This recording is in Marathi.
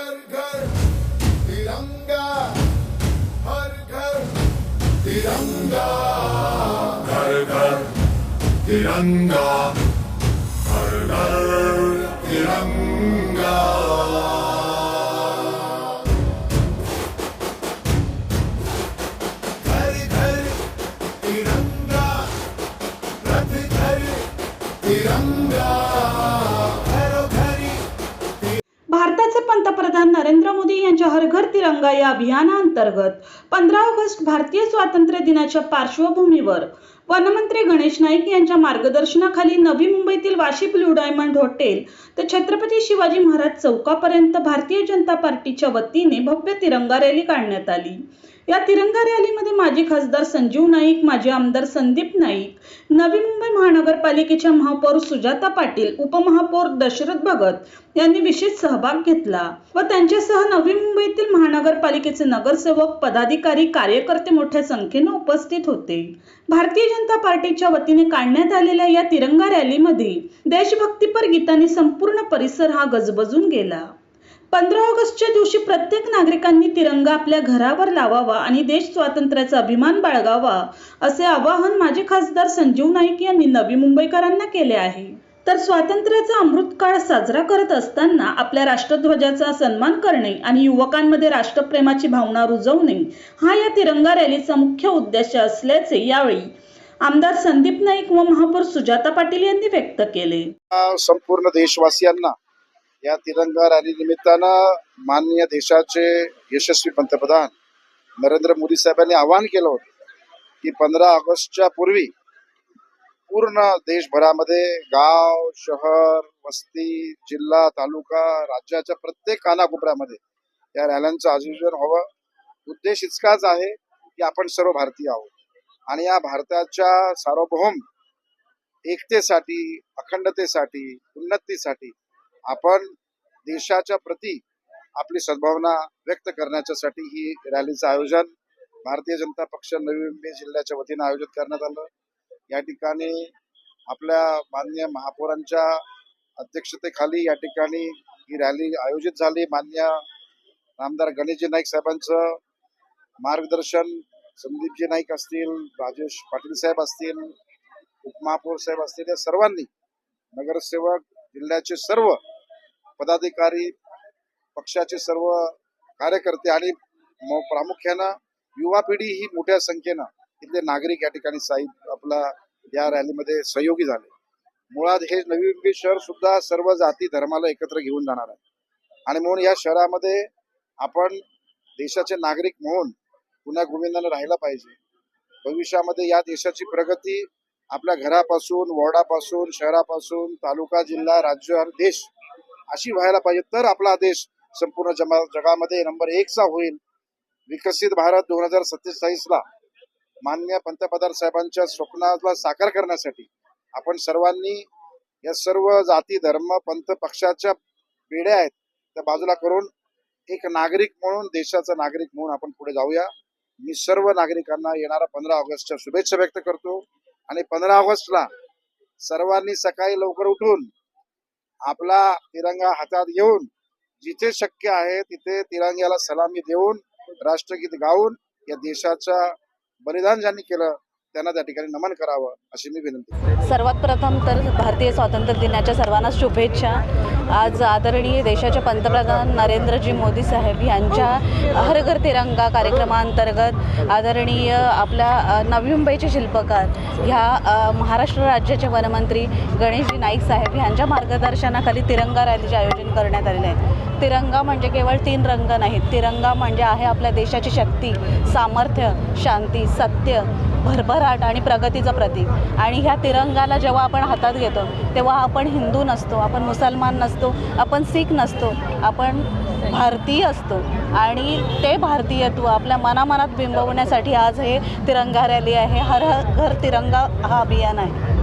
घर घर तिरंगा, हर घर तिरंगा, घर घर तिरंगा, हर घर तिरंगा। घर घर तिरंगा, रथ घर तिरंगा, भारताचे पंतप्रधान नरेंद्र मोदी यांच्या हर घर तिरंगा या अभियानाअंतर्गत 15 ऑगस्ट भारतीय स्वातंत्र्य दिनाच्या पार्श्वभूमीवर वनमंत्री गणेश नाईक यांच्या मार्गदर्शनाखाली नवी मुंबईतील वाशी ब्लू डायमंड हॉटेल ते छत्रपती शिवाजी महाराज चौकापर्यंत भारतीय जनता पार्टीच्या वतीने भव्य तिरंगा रॅली काढण्यात आली। या तिरंगा रॅलीमध्ये माजी खासदार संजीव नाईक, माजी आमदार संदीप नाईक, नवी मुंबई महानगरपालिकेच्या महापौर सुजाता पाटील, उपमहापौर दशरथ भगत यांनी विशेष सहभाग घेतला व त्यांच्यासह नवी मुंबईतील महानगरपालिकेचे नगरसेवक, पदाधिकारी, कार्यकर्ते मोठ्या संख्येने उपस्थित होते। भारतीय जनता पार्टीच्या वतीने काढण्यात आलेल्या या तिरंगा रॅलीमध्ये देशभक्तीपर गीतांनी संपूर्ण परिसर हा गजबजून गेला। 15 ऑगस्टच्या दिवशी प्रत्येक नागरिकांनी तिरंगा आपल्या घरावर लावावा आणि देश स्वातंत्र्याचा अभिमान बाळगावा असे आवाहन माजी खासदार संजीव नाईक यांनी नवी मुंबईकरांना केले आहे। तर स्वातंत्र्याचा अमृतकाळ साजरा करत असताना आपल्या राष्ट्रध्वजाचा सन्मान करणे आणि युवकांमध्ये राष्ट्रप्रेमाची भावना रुजवणे हा या तिरंगा रॅलीचा मुख्य उद्देश असल्याचे यावेळी आमदार संदीप नाईक व महापौर सुजाता पाटील यांनी व्यक्त केले। संपूर्ण देशवासियांना या तिरंगा रॅली निमित्तानं माननीय देशाचे यशस्वी पंतप्रधान नरेंद्र मोदी साहेबांनी आवाहन केलं होतं की 15 ऑगस्टच्या पूर्वी पूर्ण देशभरामध्ये गाव, शहर, वस्ती, जिल्हा, तालुका, राज्याच्या प्रत्येक कानाकोपऱ्यामध्ये या रॅल्यांचं आयोजन व्हावं। उद्देश इतकाच आहे की आपण सर्व भारतीय आहोत आणि या भारताच्या सार्वभौम एकतेसाठी, अखंडतेसाठी, उन्नतीसाठी आपण देशाच्या प्रती आपली सद्भावना व्यक्त करण्यासाठी ही रॅलीचं आयोजन भारतीय जनता पक्ष नवी मुंबई जिल्ह्याच्या वतीने आयोजित करण्यात आलं। या ठिकाणी आपल्या माननीय महापौरांच्या अध्यक्षतेखाली या ठिकाणी ही रॅली आयोजित झाली। माननीय आमदार गणेशजी नाईक साहेबांचं मार्गदर्शन, संदीपजी नाईक असतील, राजेश पाटील साहेब असतील, उपमहापौर साहेब असतील, या सर्वांनी, नगरसेवक, जिल्ह्याचे सर्व पदाधिकारी, पक्षाचे सर्व कार्यकर्ते आणि प्रामुख्यानं युवा पिढी ही मोठ्या संख्येनं इथले नागरिक या ठिकाणी आपला या रॅलीमध्ये सहयोगी झाले। मुळात हे नवी मुंबई शहर सुद्धा सर्व जाती धर्माला एकत्र घेऊन जाणार आहे आणि म्हणून या शहरामध्ये आपण देशाचे नागरिक म्हणून पुन्हा गोविंदाने राहायला पाहिजे। भविष्यामध्ये या देशाची प्रगती आपल्या घरापासून, वॉर्डापासून, शहरापासून, तालुका, जिल्हा, राज्य आणि देश अशी व्हायला पाहिजे, तर आपला देश संपूर्ण जगामध्ये नंबर 1 चा होईल। विकसित भारत 2047ला माननीय पंतप्रधान साहेबांच्या स्वप्नाला साकार करण्यासाठी आपण सर्वांनी या सर्व जाती, धर्म, पंथ, पक्षाच्या बेड्या आहेत त्या बाजूला करून एक नागरिक म्हणून, देशाचा नागरिक म्हणून आपण पुढे जाऊया। मी सर्व नागरिकांना येणाऱ्या 15 ऑगस्टच्या शुभेच्छा व्यक्त करतो आणि 15 ऑगस्टला सर्वांनी सकाळी लवकर उठून आपला तिरंगा हातात घेऊन जिथे शक्य आहे तिथे तिरंग्याला सलामी देऊन, राष्ट्रगीत गाऊन या देशाचा बलिदान ज्यांनी केलं त्यांना त्या ठिकाणी नमन करावं अशी मी विनंती। सर्वात प्रथम तर भारतीय स्वातंत्र्य दिनाच्या सर्वांना शुभेच्छा। आज आदरणीय देशाचे पंतप्रधान नरेंद्रजी मोदी साहेब यांच्या हर घर तिरंगा कार्यक्रमांतर्गत आदरणीय आपल्या नवी मुंबईचे शिल्पकार ह्या महाराष्ट्र राज्याचे वनमंत्री गणेशजी नाईक साहेब यांच्या मार्गदर्शनाखाली तिरंगा रॅलीचे आयोजन करण्यात आलेले आहे। तिरंगा म्हणजे केवळ 3 रंग नाहीत, तिरंगा म्हणजे आहे आपल्या देशाची शक्ती, सामर्थ्य, शांती, सत्य, भरभराट आणि प्रगतीचं प्रतीक। आणि ह्या तिरंगाला जेव्हा आपण हातात घेतो तेव्हा आपण हिंदू नसतो, आपण मुसलमान नसतो, आपण शीख नसतो, आपण भारतीय असतो आणि ते भारतीयत्व आपल्या मनामनात बिंबवण्यासाठी आज हे तिरंगा रॅली आहे, हर घर तिरंगा हा अभियान आहे।